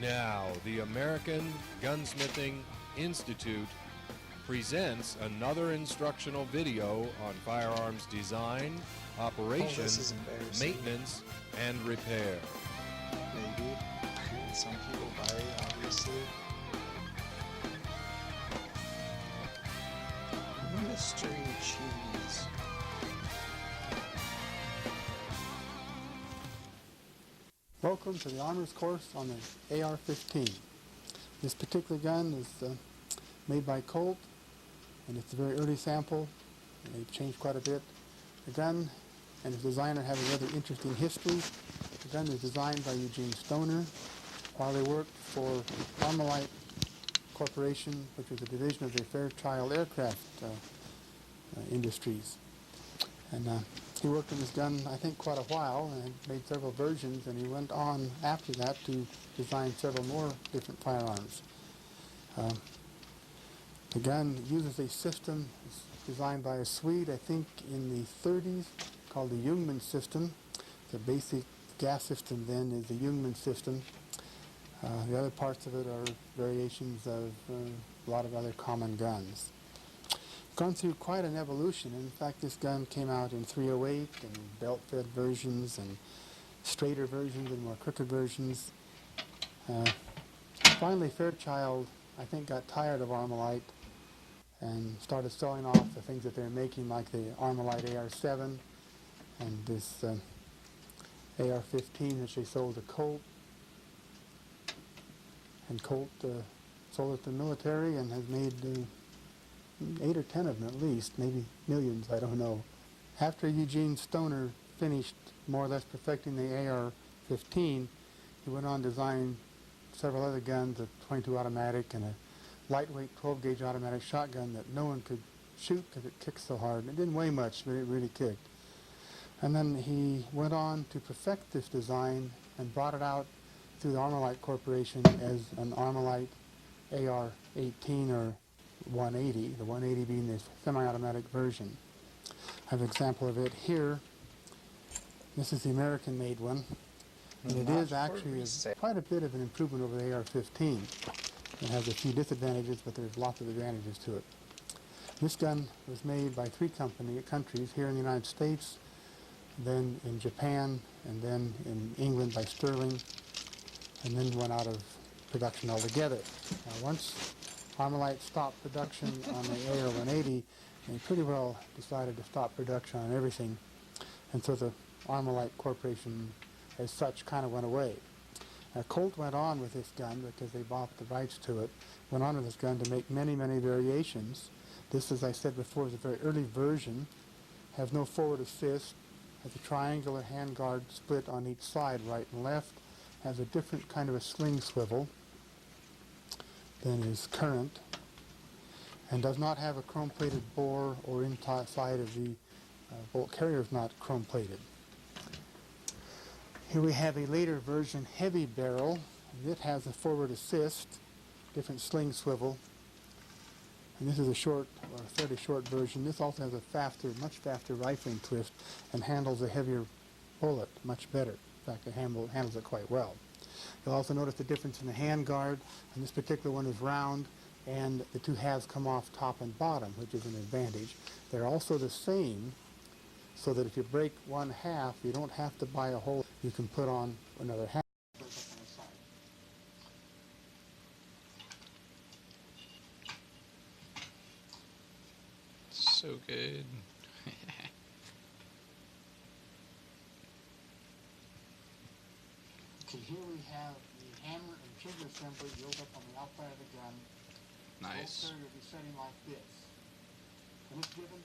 Now, the American Gunsmithing Institute presents another instructional video on firearms design, operation, maintenance, and repair. Maybe. Some people buy it, obviously. Mystery cheese. Welcome to the honors course on the AR-15. This particular gun is made by Colt, and it's a very early sample, and they've changed quite a bit. The gun and its designer have a rather interesting history. The gun was designed by Eugene Stoner while they worked for Armalite Corporation, which was a division of the Fairchild Aircraft Industries. And he worked on this gun, I think, quite a while, and made several versions, and he went on after that to design several more different firearms. The gun uses a system designed by a Swede, I think, in the 30s, called the Jungmann system. The basic gas system then is the Jungmann system. The other parts of it are variations of a lot of other common guns. Gone through quite an evolution. In fact, this gun came out in .308 and belt-fed versions and straighter versions and more crooked versions. Finally, Fairchild, I think, got tired of Armalite and started selling off the things that they're making, like the Armalite AR-7 and this AR-15, which they sold to Colt. And Colt sold it to the military and has made 8 or 10 of them at least, maybe millions, I don't know. After Eugene Stoner finished more or less perfecting the AR-15, he went on to design several other guns, a .22 automatic and a lightweight 12-gauge automatic shotgun that no one could shoot because it kicked so hard. It didn't weigh much, but it really kicked. And then he went on to perfect this design and brought it out through the Armalite Corporation as an Armalite AR-18 or 180, the 180 being the semi-automatic version. I have an example of it here. This is the American-made one, and it is actually quite a bit of an improvement over the AR-15. It has a few disadvantages, but there's lots of advantages to it. This gun was made by 3 countries, here in the United States, then in Japan, and then in England by Sterling, and then went out of production altogether. Now, once Armalite stopped production on the AR-180, they pretty well decided to stop production on everything, and so the Armalite Corporation as such kind of went away. Colt went on with this gun because they bought the rights to it, went on with this gun to make many, many variations. This, as I said before, is a very early version, has no forward assist, has a triangular handguard split on each side, right and left, has a different kind of a sling swivel than is current, and does not have a chrome-plated bore or inside of the bolt carrier is not chrome-plated. Here we have a later version, heavy barrel. It has a forward assist, different sling swivel, and this is a short or fairly short version. This also has a faster, much faster rifling twist and handles a heavier bullet much better. In fact, it handles it quite well. You'll also notice the difference in the handguard, and this particular one is round, and the 2 halves come off top and bottom, which is an advantage. They're also the same, so that if you break one half, you don't have to buy a whole, you can put on another half. So good. Okay, here we have the hammer and trigger assembly built up on the outside of the gun. Nice. The bolt carrier will be setting like this. And it's given